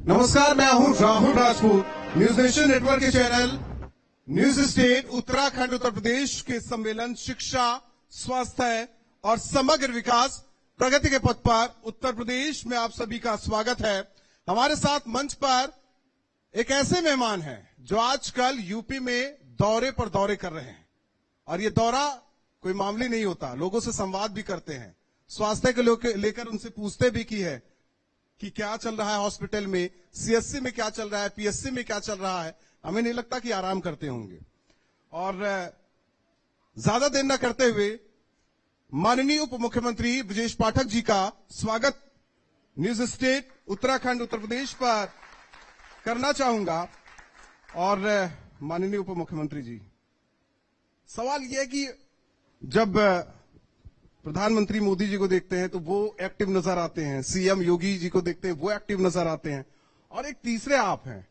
नमस्कार, मैं हूं Rahul Rajput. News nation network के channel news state Uttarakhand Uttar Pradesh के सम्मेलन शिक्षा, स्वास्थ्य और समग्र विकास प्रगति के पथ पर उत्तर प्रदेश में आप सभी का स्वागत है। हमारे साथ मंच पर एक ऐसे मेहमान हैं जो आजकल यूपी में दौरे पर दौरे कर रहे हैं और ये दौरा कोई मामूली नहीं होता। लोगों से संवाद भी करते हैं, स्वास्थ्य के लेकर उनसे पूछते भी की है कि क्या चल रहा है हॉस्पिटल में, सीएससी में क्या चल रहा है, पीएससी में क्या चल रहा है। हमें नहीं लगता कि आराम करते होंगे। और ज्यादा देर न करते हुए माननीय उप मुख्यमंत्री ब्रजेश पाठक जी का स्वागत न्यूज स्टेट उत्तराखंड उत्तर प्रदेश पर करना चाहूंगा। और माननीय उप मुख्यमंत्री जी, सवाल यह है कि जब प्रधानमंत्री मोदी जी को देखते हैं तो वो एक्टिव नजर आते हैं, सीएम योगी जी को देखते हैं वो एक्टिव नजर आते हैं, और एक तीसरे आप हैं,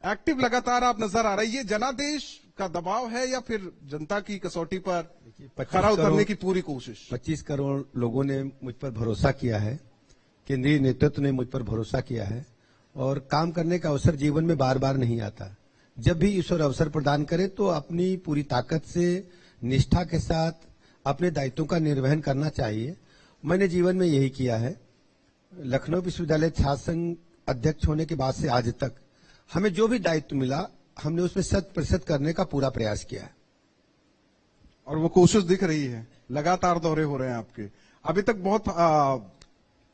एक्टिव लगातार आप नजर आ रहे हैं। ये जनादेश का दबाव है या फिर जनता की कसौटी पर खरा उतरने की पूरी कोशिश? 25 करोड़ लोगों ने मुझ पर भरोसा किया है, केंद्रीय नेतृत्व ने मुझ पर भरोसा किया है, और काम करने का अवसर जीवन में बार बार नहीं आता। जब भी ईश्वर अवसर प्रदान करे तो अपनी पूरी ताकत से, निष्ठा के साथ अपने दायित्वों का निर्वहन करना चाहिए। मैंने जीवन में यही किया है। लखनऊ विश्वविद्यालय छात्र संघ अध्यक्ष होने के बाद से आज तक हमें जो भी दायित्व मिला, हमने उसमें 100% करने का पूरा प्रयास किया है। और वो कोशिश दिख रही है, लगातार दौरे हो रहे हैं आपके। अभी तक बहुत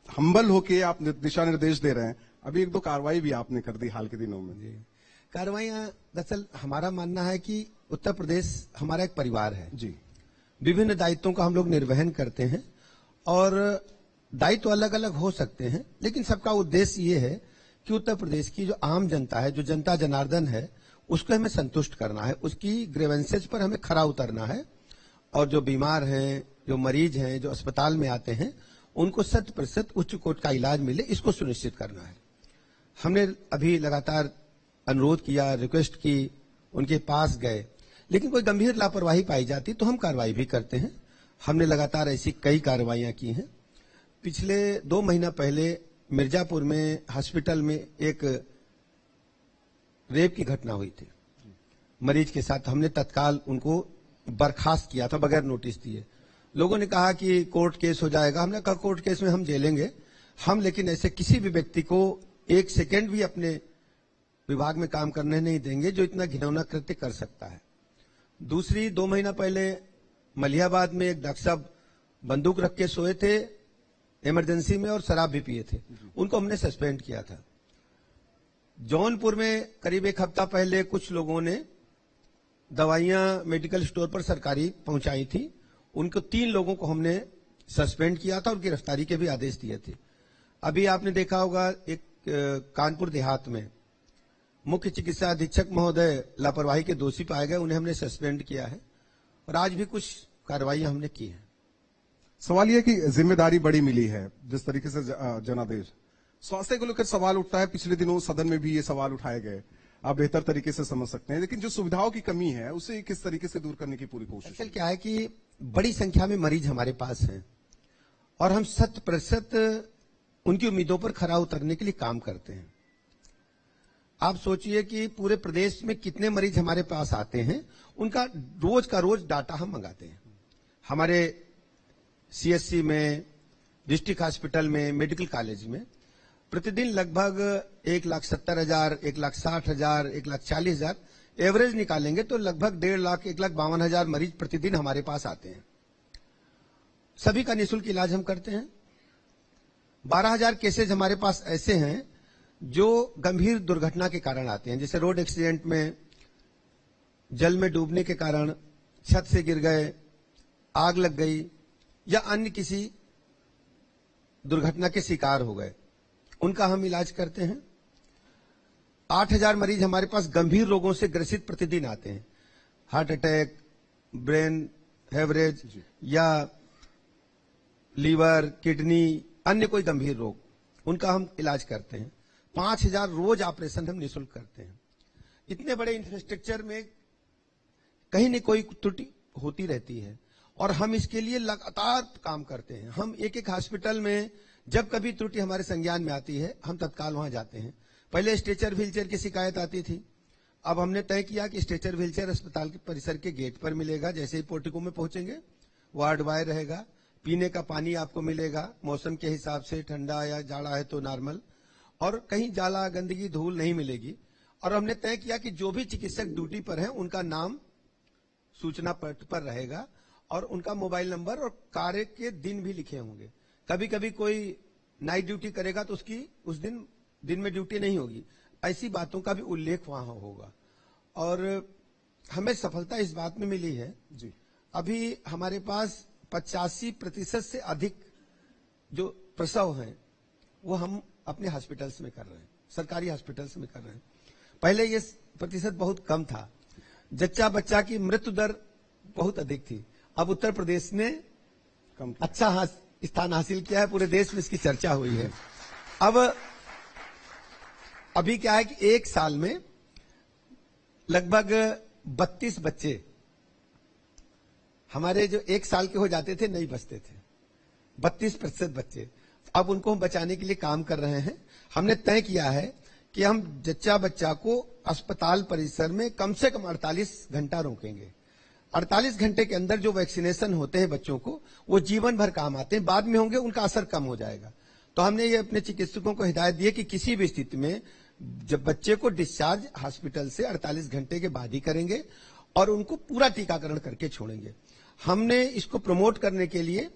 हम्बल होके आप दिशा निर्देश दे रहे हैं। अभी एक दो कार्रवाई भी आपने कर दी हाल के दिनों में। कार्रवाइयां, दरअसल हमारा मानना है कि उत्तर प्रदेश हमारा एक परिवार है जी। विभिन्न दायित्वों का हम लोग निर्वहन करते हैं, और दायित्व अलग अलग हो सकते हैं, लेकिन सबका उद्देश्य ये है कि उत्तर प्रदेश की जो आम जनता है, जो जनता जनार्दन है, उसको हमें संतुष्ट करना है, उसकी ग्रीवेंसेज पर हमें खरा उतरना है, और जो बीमार हैं, जो मरीज हैं, जो अस्पताल में आते हैं, उनको 100% उच्च कोटि का इलाज मिले, इसको सुनिश्चित करना है। हमने अभी लगातार अनुरोध किया, रिक्वेस्ट की, उनके पास गए, लेकिन कोई गंभीर लापरवाही पाई जाती तो हम कार्रवाई भी करते हैं। हमने लगातार ऐसी कई कार्रवाइयां की हैं। पिछले 2 महीना पहले मिर्जापुर में हॉस्पिटल में एक रेप की घटना हुई थी। मरीज के साथ हमने तत्काल उनको बर्खास्त किया था बगैर नोटिस दिए। लोगों ने कहा कि कोर्ट केस हो जाएगा। हमने कहा कोर्ट केस में हम झेलेंगे, हम लेकिन ऐसे किसी भी व्यक्ति को 1 सेकेंड भी अपने विभाग में काम करने नहीं देंगे जो इतना घिनौना कृत्य कर सकता है। दूसरी, 2 महीना पहले मलिहाबाद में एक डॉक्टर साहब बंदूक रख के सोए थे इमरजेंसी में और शराब भी पिए थे, उनको हमने सस्पेंड किया था। जौनपुर में करीब 1 हफ्ता पहले कुछ लोगों ने दवाइयां मेडिकल स्टोर पर सरकारी पहुंचाई थी, उनको 3 लोगों को हमने सस्पेंड किया था और गिरफ्तारी के भी आदेश दिए थे। अभी आपने देखा होगा एक कानपुर देहात में मुख्य चिकित्सा अधीक्षक महोदय लापरवाही के दोषी पाए गए, उन्हें हमने सस्पेंड किया है, और आज भी कुछ कार्रवाइयां हमने की हैं। सवाल यह कि जिम्मेदारी बड़ी मिली है, जिस तरीके से जनादेश, स्वास्थ्य को लेकर सवाल उठता है। पिछले दिनों सदन में भी ये सवाल उठाए गए, आप बेहतर तरीके से समझ सकते हैं, लेकिन जो सुविधाओं की कमी है उसे किस तरीके से दूर करने की पूरी कोशिश? असल क्या है कि बड़ी संख्या में मरीज हमारे पास हैं और हम 100% उनकी उम्मीदों पर खरा उतरने के लिए काम करते हैं। आप सोचिए कि पूरे प्रदेश में कितने मरीज हमारे पास आते हैं, उनका रोज का रोज डाटा हम मंगाते हैं। हमारे सीएससी में, डिस्ट्रिक्ट हॉस्पिटल में, मेडिकल कॉलेज में प्रतिदिन लगभग 1,70,000, 1,60,000, 1,40,000 एवरेज निकालेंगे तो लगभग 1.5 लाख, 1,52,000 मरीज प्रतिदिन हमारे पास आते हैं। सभी का निःशुल्क इलाज हम करते हैं। 12,000 केसेज हमारे पास ऐसे हैं जो गंभीर दुर्घटना के कारण आते हैं, जैसे रोड एक्सीडेंट में, जल में डूबने के कारण, छत से गिर गए, आग लग गई, या अन्य किसी दुर्घटना के शिकार हो गए, उनका हम इलाज करते हैं। 8,000 मरीज हमारे पास गंभीर रोगों से ग्रसित प्रतिदिन आते हैं, हार्ट अटैक, ब्रेन हेमरेज, या लीवर, किडनी, अन्य कोई गंभीर रोग, उनका हम इलाज करते हैं। 5,000 रोज ऑपरेशन हम निःशुल्क करते हैं। इतने बड़े इंफ्रास्ट्रक्चर में कहीं न कोई त्रुटि होती रहती है, और हम इसके लिए लगातार काम करते हैं। हम एक एक हॉस्पिटल में जब कभी त्रुटि हमारे संज्ञान में आती है, हम तत्काल वहां जाते हैं। पहले स्ट्रेचर व्हीलचेयर की शिकायत आती थी। अब हमने तय किया कि स्ट्रेचर व्हीलचेयर अस्पताल के परिसर के गेट पर मिलेगा। जैसे ही पोर्टिको में पहुंचेंगे वार्ड वाई रहेगा, पीने का पानी आपको मिलेगा मौसम के हिसाब से, ठंडा या जाड़ा है तो नॉर्मल, और कहीं जाला गंदगी धूल नहीं मिलेगी। और हमने तय किया कि जो भी चिकित्सक ड्यूटी पर हैं उनका नाम सूचना पट पर रहेगा और उनका मोबाइल नंबर और कार्य के दिन भी लिखे होंगे। कभी कभी कोई नाइट ड्यूटी करेगा तो उसकी उस दिन में ड्यूटी नहीं होगी, ऐसी बातों का भी उल्लेख वहां होगा। और हमें सफलता इस बात में मिली है जी, अभी हमारे पास 85% से अधिक जो प्रसव हैं वो हम अपने हॉस्पिटल्स में कर रहे हैं, सरकारी हॉस्पिटल्स में कर रहे हैं। पहले ये प्रतिशत बहुत कम था, जच्चा बच्चा की मृत्यु दर बहुत अधिक थी। अब उत्तर प्रदेश ने कम अच्छा स्थान हासिल किया है, पूरे देश में इसकी चर्चा हुई है। अब अभी क्या है कि एक साल में लगभग 32 बच्चे हमारे जो एक साल के हो जाते थे नहीं बचते थे, 32% बच्चे। अब उनको हम बचाने के लिए काम कर रहे हैं। हमने तय किया है कि हम जच्चा बच्चा को अस्पताल परिसर में कम से कम 48 घंटा रोकेंगे। 48 घंटे के अंदर जो वैक्सीनेशन होते हैं बच्चों को वो जीवन भर काम आते हैं, बाद में होंगे उनका असर कम हो जाएगा। तो हमने ये अपने चिकित्सकों को हिदायत दी है कि किसी भी स्थिति में जब बच्चे को डिस्चार्ज हॉस्पिटल से 48 घंटे के बाद ही करेंगे और उनको पूरा टीकाकरण करके छोड़ेंगे। हमने इसको प्रमोट करने के लिए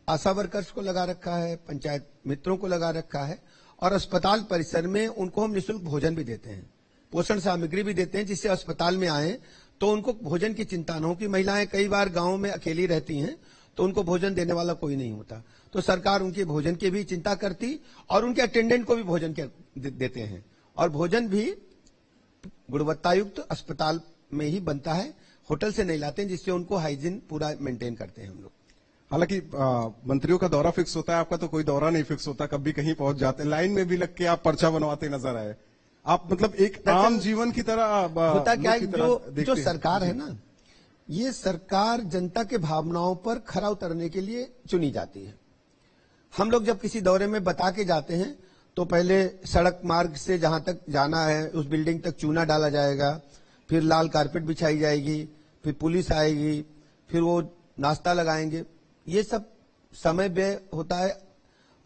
आशा वर्कर्स को लगा रखा है, पंचायत मित्रों को लगा रखा है और अस्पताल परिसर में उनको हम निःशुल्क भोजन भी देते हैं, पोषण सामग्री भी देते हैं, जिससे अस्पताल में आए तो उनको भोजन की चिंता न हो। कि महिलाएं कई बार गांव में अकेली रहती हैं तो उनको भोजन देने वाला कोई नहीं होता, तो सरकार उनके भोजन की भी चिंता करती और उनके अटेंडेंट को भी भोजन देते हैं। और भोजन भी गुणवत्तायुक्त अस्पताल में ही बनता है, होटल से नहीं लाते हैं, जिससे उनको हाइजीन पूरा मेंटेन करते हैं हम लोग। हालांकि मंत्रियों का दौरा फिक्स होता है, आपका तो कोई दौरा नहीं फिक्स होता, कभी कहीं पहुंच जाते हैं, लाइन में भी लग के आप पर्चा बनवाते नजर आए। आप मतलब एक आम जीवन की तरह होता क्या है, जो हैं। सरकार है ना, ये सरकार जनता के भावनाओं पर खरा उतरने के लिए चुनी जाती है। हम लोग जब किसी दौरे में बता के जाते हैं तो पहले सड़क मार्ग से जहां तक जाना है उस बिल्डिंग तक चूना डाला जाएगा, फिर लाल कारपेट बिछाई जाएगी, फिर पुलिस आएगी, फिर वो नाश्ता लगाएंगे। ये सब समय व्यय होता है,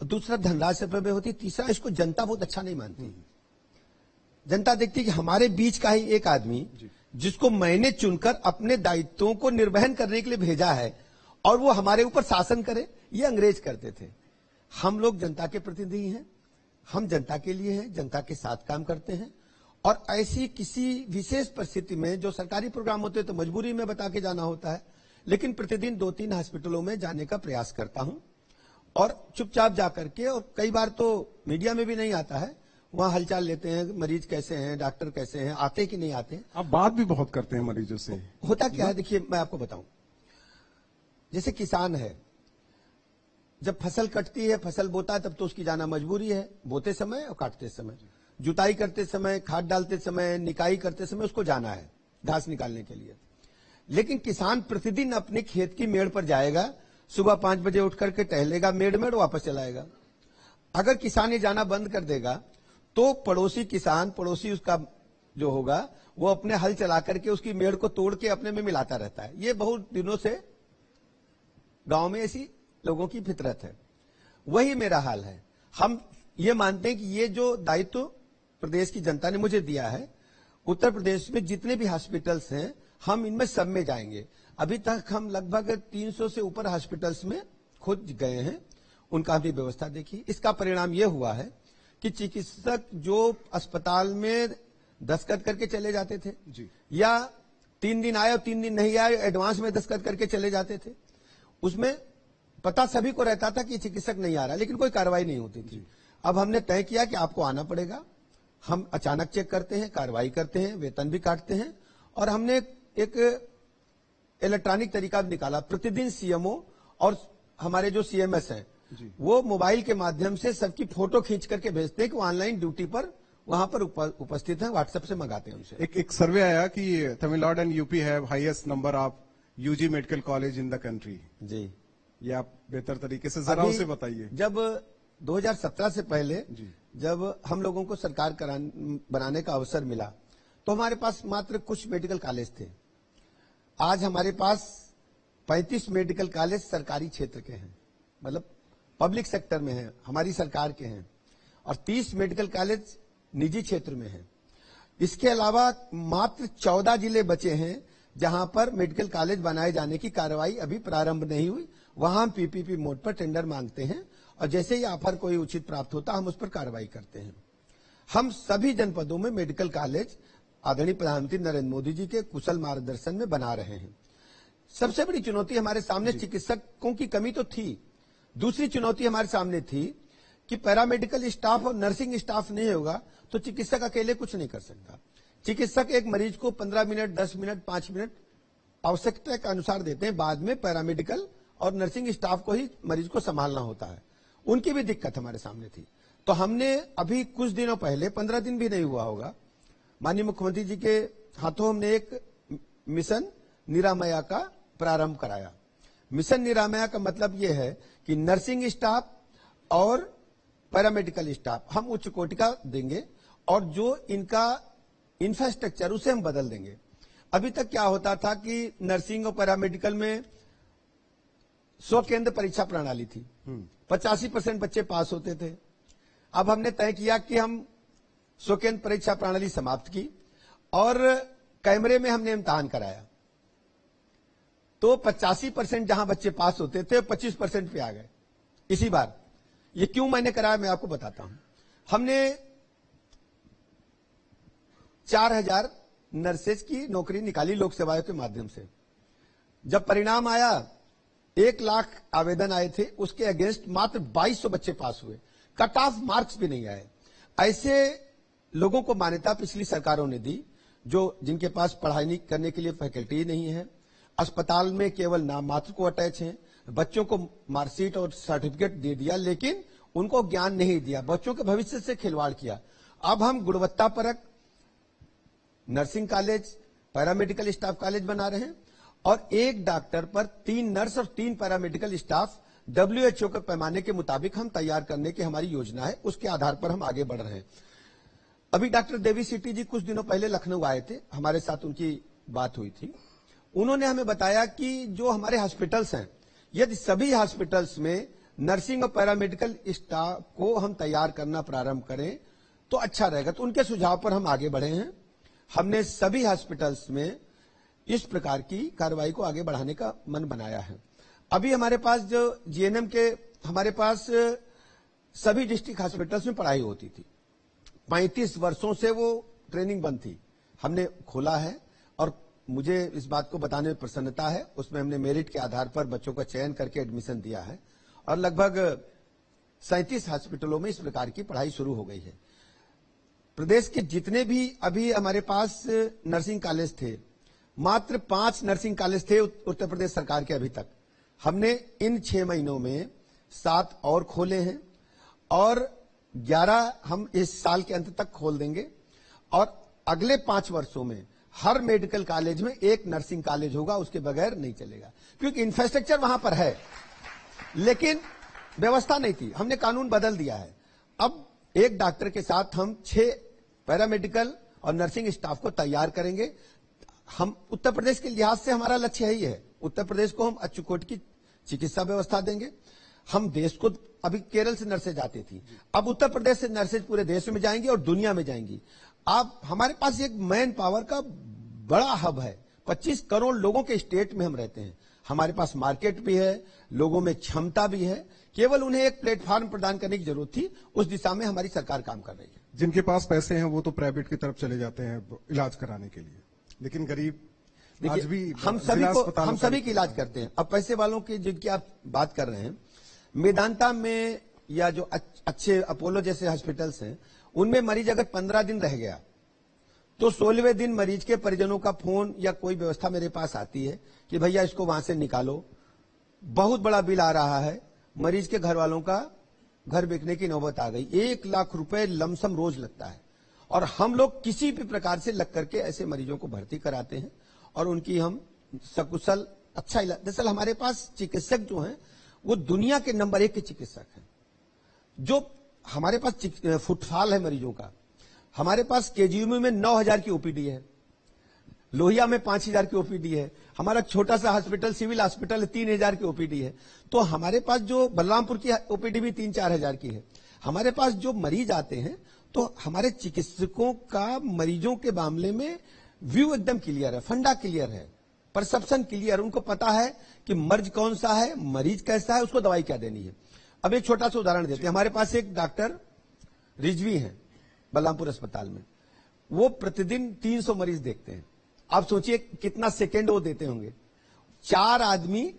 दूसरा धनराशि पर व्यय होती है, तीसरा इसको जनता बहुत अच्छा नहीं मानती। जनता देखती है कि हमारे बीच का ही एक आदमी जिसको मैंने चुनकर अपने दायित्वों को निर्वहन करने के लिए भेजा है और वो हमारे ऊपर शासन करे, ये अंग्रेज करते थे। हम लोग जनता के प्रतिनिधि हैं, हम जनता के लिए हैं, जनता के साथ काम करते हैं। और ऐसी किसी विशेष परिस्थिति में जो सरकारी प्रोग्राम होते हैं तो मजबूरी में बता के जाना होता है, लेकिन प्रतिदिन 2-3 हॉस्पिटलों में जाने का प्रयास करता हूं और चुपचाप जाकर के, और कई बार तो मीडिया में भी नहीं आता है, वहां हलचाल लेते हैं, मरीज कैसे हैं, डॉक्टर कैसे हैं, आते कि नहीं आते। आप बात भी बहुत करते हैं मरीजों से। होता क्या है, देखिए मैं आपको बताऊं, जैसे किसान है, जब फसल कटती है, फसल बोता है, तब तो उसकी जाना मजबूरी है, बोते समय और काटते समय, जुताई करते समय, खाद डालते समय, निकाई करते समय उसको जाना है घास निकालने के लिए। लेकिन किसान प्रतिदिन अपने खेत की मेड़ पर जाएगा, सुबह 5 बजे उठ करके टहलेगा, मेड़ वापस चलाएगा। अगर किसान ये जाना बंद कर देगा तो पड़ोसी किसान, पड़ोसी उसका जो होगा, वो अपने हल चला करके उसकी मेड़ को तोड़ के अपने में मिलाता रहता है। ये बहुत दिनों से गांव में ऐसी लोगों की फितरत है। वही मेरा हाल है। हम ये मानते हैं कि ये जो दायित्व प्रदेश की जनता ने मुझे दिया है, उत्तर प्रदेश में जितने भी हॉस्पिटल्स हैं हम इनमें सब में जाएंगे। अभी तक हम लगभग 300 से ऊपर हॉस्पिटल्स में खुद गए हैं, उनका भी व्यवस्था देखी। इसका परिणाम यह हुआ है कि चिकित्सक जो अस्पताल में दस्तखत करके चले जाते थे जी, या 3 दिन आए और 3 दिन नहीं आए, एडवांस में दस्तखत करके चले जाते थे, उसमें पता सभी को रहता था कि चिकित्सक नहीं आ रहा, लेकिन कोई कार्रवाई नहीं होती थी। अब हमने तय किया कि आपको आना पड़ेगा। हम अचानक चेक करते हैं, कार्रवाई करते हैं, वेतन भी काटते हैं। और हमने एक इलेक्ट्रॉनिक तरीका भी निकाला। प्रतिदिन सीएमओ और हमारे जो सीएमएस हैं वो मोबाइल के माध्यम से सबकी फोटो खींच करके भेजते हैं कि वो ऑनलाइन ड्यूटी पर वहां पर उपस्थित हैं, व्हाट्सएप से मंगाते हैं उनसे। एक सर्वे आया कि Tamil Nadu and UP have highest number of UG medical college in the country. जी, ये आप बेहतर तरीके से जरा उसे बताइए। जब 2017 से पहले जब हम लोगों को सरकार बनाने का अवसर मिला तो हमारे पास मात्र कुछ मेडिकल कॉलेज थे। आज हमारे पास 35 मेडिकल कॉलेज सरकारी क्षेत्र के हैं, मतलब पब्लिक सेक्टर में हैं, हमारी सरकार के हैं, और 30 मेडिकल कॉलेज निजी क्षेत्र में हैं। इसके अलावा मात्र 14 जिले बचे हैं जहां पर मेडिकल कॉलेज बनाए जाने की कार्रवाई अभी प्रारंभ नहीं हुई। वहां हम पीपीपी मोड पर टेंडर मांगते हैं और जैसे ही ऑफर कोई उचित प्राप्त होता हम उस पर कार्रवाई करते हैं। हम सभी जनपदों में मेडिकल कॉलेज आदरणीय प्रधानमंत्री नरेंद्र मोदी जी के कुशल मार्गदर्शन में बना रहे हैं। सबसे बड़ी चुनौती हमारे सामने चिकित्सकों की कमी तो थी, दूसरी चुनौती हमारे सामने थी कि पैरामेडिकल स्टाफ और नर्सिंग स्टाफ नहीं होगा तो चिकित्सक अकेले कुछ नहीं कर सकता। चिकित्सक एक मरीज को 15 मिनट, 10 मिनट, 5 मिनट आवश्यकता के अनुसार देते हैं, बाद में पैरामेडिकल और नर्सिंग स्टाफ को ही मरीज को संभालना होता है। उनकी भी दिक्कत हमारे सामने थी। तो हमने अभी कुछ दिनों पहले, 15 दिन भी नहीं हुआ होगा, माननीय मुख्यमंत्री जी के हाथों हमने एक मिशन निरामया का प्रारंभ कराया। मिशन निरामया का मतलब यह है कि नर्सिंग स्टाफ और पैरामेडिकल स्टाफ हम उच्च कोटि का देंगे और जो इनका इंफ्रास्ट्रक्चर उसे हम बदल देंगे। अभी तक क्या होता था कि नर्सिंग और पैरामेडिकल में 100 केंद्र परीक्षा प्रणाली थी, 85% बच्चे पास होते थे। अब हमने तय किया कि हम 100 केंद्र परीक्षा प्रणाली समाप्त की और कैमरे में हमने इम्तिहान कराया, तो 85% जहां बच्चे पास होते थे 25% पे आ गए इसी बार। ये क्यों मैंने कराया मैं आपको बताता हूं। हमने 4000 नर्सेज की नौकरी निकाली लोक सेवा आयोग के माध्यम से। जब परिणाम आया 1 लाख आवेदन आए थे, उसके अगेंस्ट मात्र 2200 बच्चे पास हुए, कट ऑफ मार्क्स भी नहीं आए। ऐसे लोगों को मान्यता पिछली सरकारों ने दी जो जिनके पास पढ़ाई करने के लिए फैकल्टी नहीं है, अस्पताल में केवल नाम मात्र को अटैच हैं, बच्चों को मार्कशीट और सर्टिफिकेट दे दिया लेकिन उनको ज्ञान नहीं दिया, बच्चों के भविष्य से खिलवाड़ किया। अब हम गुणवत्तापरक nursing college, paramedical staff college बना रहे हैं और एक डॉक्टर पर 3 नर्स और 3 पैरामेडिकल स्टाफ WHO के पैमाने के मुताबिक हम तैयार करने की हमारी योजना है। उसके आधार पर हम आगे बढ़ रहे हैं। अभी डॉक्टर देवी सिटी जी कुछ दिनों पहले लखनऊ आए थे, हमारे साथ उनकी बात हुई थी। उन्होंने हमें बताया कि जो हमारे हॉस्पिटल्स हैं, यदि सभी हॉस्पिटल्स में नर्सिंग और पैरामेडिकल स्टाफ को हम तैयार करना प्रारंभ करें तो अच्छा रहेगा। तो उनके सुझाव पर हम आगे बढ़े हैं। हमने सभी हॉस्पिटल्स में इस प्रकार की कार्रवाई को आगे बढ़ाने का मन बनाया है। अभी हमारे पास जो जीएनएम के हमारे पास सभी डिस्ट्रिक्ट हॉस्पिटल्स में पढ़ाई होती थी, 35 वर्षों से वो ट्रेनिंग बंद थी, हमने खोला है और मुझे इस बात को बताने में प्रसन्नता है। उसमें हमने मेरिट के आधार पर बच्चों का चयन करके एडमिशन दिया है और लगभग 37 हॉस्पिटलों में इस प्रकार की पढ़ाई शुरू हो गई है। प्रदेश के जितने भी अभी हमारे पास नर्सिंग कॉलेज थे, मात्र 5 नर्सिंग कॉलेज थे उत्तर प्रदेश सरकार के। अभी तक हमने इन 6 महीनों में 7 और खोले हैं और 11 हम इस साल के अंत तक खोल देंगे और अगले 5 वर्षों में हर मेडिकल कॉलेज में एक नर्सिंग कॉलेज होगा, उसके बगैर नहीं चलेगा। क्योंकि इंफ्रास्ट्रक्चर वहां पर है लेकिन व्यवस्था नहीं थी। हमने कानून बदल दिया है। अब एक डॉक्टर के साथ हम 6 पैरामेडिकल और नर्सिंग स्टाफ को तैयार करेंगे। हम उत्तर प्रदेश के लिहाज से हमारा लक्ष्य यही है, उत्तर प्रदेश को हम अचुकोट की चिकित्सा व्यवस्था देंगे। हम देश को, अभी केरल से नर्सेज आती थी, अब उत्तर प्रदेश से नर्सेज पूरे देश में जाएंगी और दुनिया में जाएंगी। आप हमारे पास एक मैन पावर का बड़ा हब है, 25 करोड़ लोगों के स्टेट में हम रहते हैं। हमारे पास मार्केट भी है, लोगों में क्षमता भी है, केवल उन्हें एक प्लेटफॉर्म प्रदान करने की जरूरत थी। उस दिशा में हमारी सरकार काम कर रही है। जिनके पास पैसे हैं वो तो प्राइवेट की तरफ चले जाते हैं इलाज कराने के लिए, लेकिन गरीब आज भी हम सभी की इलाज करते हैं। अब पैसे वालों की जिनकी आप बात कर रहे हैं, मेदांता में या जो अच्छे अपोलो जैसे हॉस्पिटल्स हैं, उनमें मरीज अगर 15 दिन रह गया तो 16वें दिन मरीज के परिजनों का फोन या कोई व्यवस्था मेरे पास आती है कि भैया इसको वहां से निकालो। बहुत बड़ा बिल आ रहा है, मरीज के घर वालों का घर बेचने की नौबत आ गई। 1 लाख रुपए लमसम रोज लगता है और हम लोग किसी भी प्रकार से लग करके ऐसे मरीजों को भर्ती कराते हैं और उनकी हम सकुशल अच्छा इलाज। दरअसल हमारे पास चिकित्सक जो हैं वो दुनिया के नंबर 1 के चिकित्सक हैं। जो हमारे पास फुटफॉल है मरीजों का, हमारे पास केजीएमयू में 9,000 की ओपीडी है, लोहिया में 5,000 की ओपीडी है, हमारा छोटा सा हॉस्पिटल सिविल हॉस्पिटल 3,000 की ओपीडी है। तो हमारे पास जो बलरामपुर की ओपीडी भी 3-4 हजार की है। हमारे पास जो मरीज आते हैं तो हमारे चिकित्सकों का मरीजों के मामले में व्यू एकदम क्लियर है, फंडा क्लियर है, परसेप्शन क्लियर, उनको पता है कि मर्ज कौन सा है, मरीज कैसा है, उसको दवाई क्या देनी है। अब एक छोटा सा उदाहरण देते हैं। हमारे पास एक डॉक्टर रिजवी हैं बलरामपुर अस्पताल में, वो प्रतिदिन 300 मरीज देखते हैं। आप सोचिए कितना सेकेंड वो देते होंगे। 4 आदमी,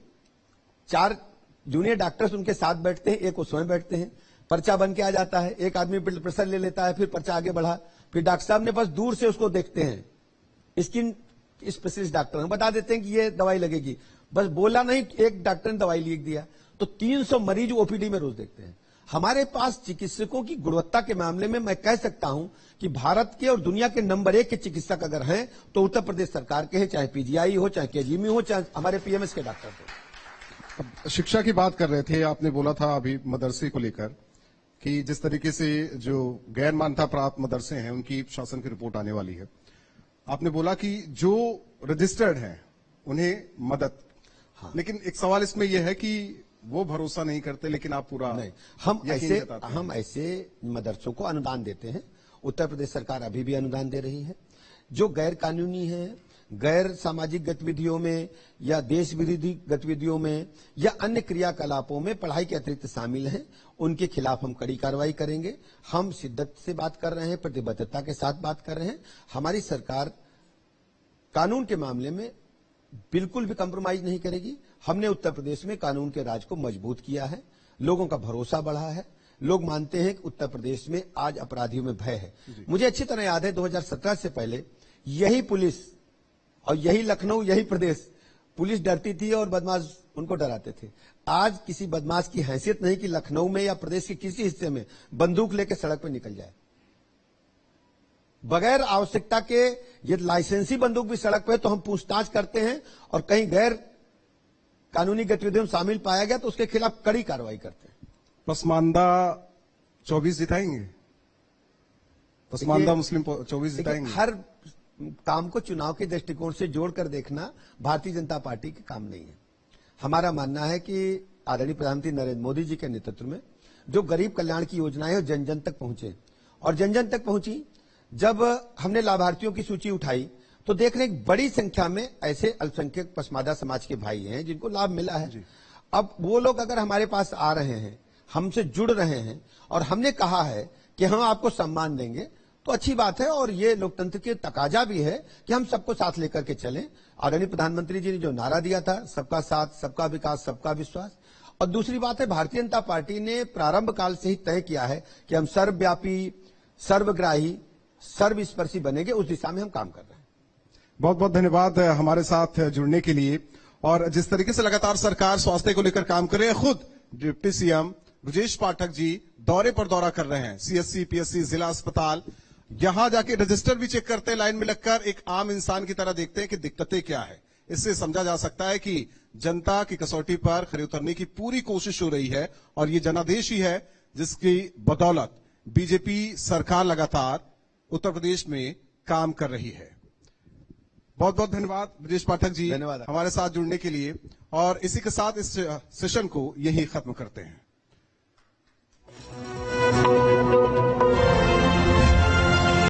4 जूनियर डॉक्टर्स उनके साथ बैठते हैं, एक वो स्वयं बैठते हैं, पर्चा बन के आ जाता है, एक आदमी ब्लड प्रेशर ले लेता है, फिर पर्चा आगे बढ़ा, फिर डॉक्टर साहब ने बस दूर से उसको देखते हैं, स्किन स्पेशलिस्ट डॉक्टर हैं, बता देते हैं कि ये दवाई लगेगी, बस बोला नहीं, एक डॉक्टर ने दवाई लिख दिया। तो 300 मरीज ओपीडी में रोज देखते हैं। हमारे पास चिकित्सकों की गुणवत्ता के मामले में मैं कह सकता हूं कि भारत के और दुनिया के नंबर 1 के चिकित्सक अगर हैं तो उत्तर प्रदेश सरकार के हैं, चाहे पीजीआई हो, चाहे केजीएमयू हो, चाहे हमारे पीएमएस के डॉक्टर हो। शिक्षा की बात कर रहे थे, आपने बोला था अभी मदरसे को लेकर कि जिस तरीके से जो गैर मान्यता प्राप्त मदरसे हैं उनकी शासन की रिपोर्ट आने वाली है। आपने बोला कि जो रजिस्टर्ड हैं उन्हें मदद, हाँ। लेकिन एक सवाल इसमें यह है कि वो भरोसा नहीं करते, लेकिन आप पूरा नहीं, हम ऐसे मदरसों को अनुदान देते हैं। उत्तर प्रदेश सरकार अभी भी अनुदान दे रही है। जो गैर कानूनी है, गैर सामाजिक गतिविधियों में या देश विरोधी गतिविधियों में या अन्य क्रियाकलापों में पढ़ाई के अतिरिक्त शामिल हैं, उनके खिलाफ हम कड़ी कार्रवाई करेंगे। हम शिद्दत से बात कर रहे हैं, प्रतिबद्धता के साथ बात कर रहे हैं। हमारी सरकार कानून के मामले में बिल्कुल भी कंप्रोमाइज नहीं करेगी। हमने उत्तर प्रदेश में कानून के राज को मजबूत किया है, लोगों का भरोसा बढ़ा है, लोग मानते हैं कि उत्तर प्रदेश में आज अपराधियों में भय है। मुझे अच्छी तरह याद है 2017 से पहले यही पुलिस और यही लखनऊ, यही प्रदेश, पुलिस डरती थी और बदमाश उनको डराते थे। आज किसी बदमाश की हैसियत नहीं कि लखनऊ में या प्रदेश के किसी हिस्से में बंदूक लेकर सड़क पर निकल जाए बगैर आवश्यकता के। ये लाइसेंसी बंदूक भी सड़क पे तो हम पूछताछ करते हैं, और कहीं गैर कानूनी गतिविधियों में शामिल पाया गया तो उसके खिलाफ कड़ी कार्रवाई करते हैं। पसमानदा 24 जिताएंगे, पसमानदा मुस्लिम 24 जिताएंगे। हर काम को चुनाव के दृष्टिकोण से जोड़कर देखना भारतीय जनता पार्टी के काम नहीं है। हमारा मानना है कि आदरणीय प्रधानमंत्री नरेंद्र मोदी जी के नेतृत्व में जो गरीब कल्याण की योजनाएं हैं जन जन तक पहुंचे, और जन जन तक पहुंची। जब हमने लाभार्थियों की सूची उठाई तो देख रहे एक बड़ी संख्या में ऐसे अल्पसंख्यक पसमादा समाज के भाई हैं जिनको लाभ मिला है। अब वो लोग अगर हमारे पास आ रहे हैं, हमसे जुड़ रहे हैं, और हमने कहा है कि हम आपको सम्मान देंगे, तो अच्छी बात है। और ये लोकतंत्र के तकाजा भी है कि हम सबको साथ लेकर के चलें। आदरणीय प्रधानमंत्री जी ने जो नारा दिया था, सबका साथ, सबका विकास, सबका विश्वास। और दूसरी बात है, भारतीय जनता पार्टी ने प्रारंभ काल से ही तय किया है कि हम सर्वव्यापी, सर्वग्राही, सर्वस्पर्शी बनेंगे। उस दिशा में हम काम कर रहे हैं। बहुत बहुत धन्यवाद हमारे साथ जुड़ने के लिए। और जिस तरीके से लगातार सरकार स्वास्थ्य को लेकर काम कर रही है, खुद डिप्टी सीएम ब्रजेश पाठक जी दौरे पर दौरा कर रहे हैं, सीएससी, पीएससी, जिला अस्पताल, यहां जाके रजिस्टर भी चेक करते हैं, लाइन में लगकर एक आम इंसान की तरह देखते हैं कि दिक्कतें क्या है। इससे समझा जा सकता है कि जनता की कसौटी पर खरे उतरने की पूरी कोशिश हो रही है, और ये जनादेश ही है जिसकी बदौलत बीजेपी सरकार लगातार उत्तर प्रदेश में काम कर रही है। बहुत बहुत धन्यवाद ब्रजेश पाठक जी, धन्यवाद हमारे साथ जुड़ने के लिए। और इसी के साथ इस सेशन को यही खत्म करते हैं।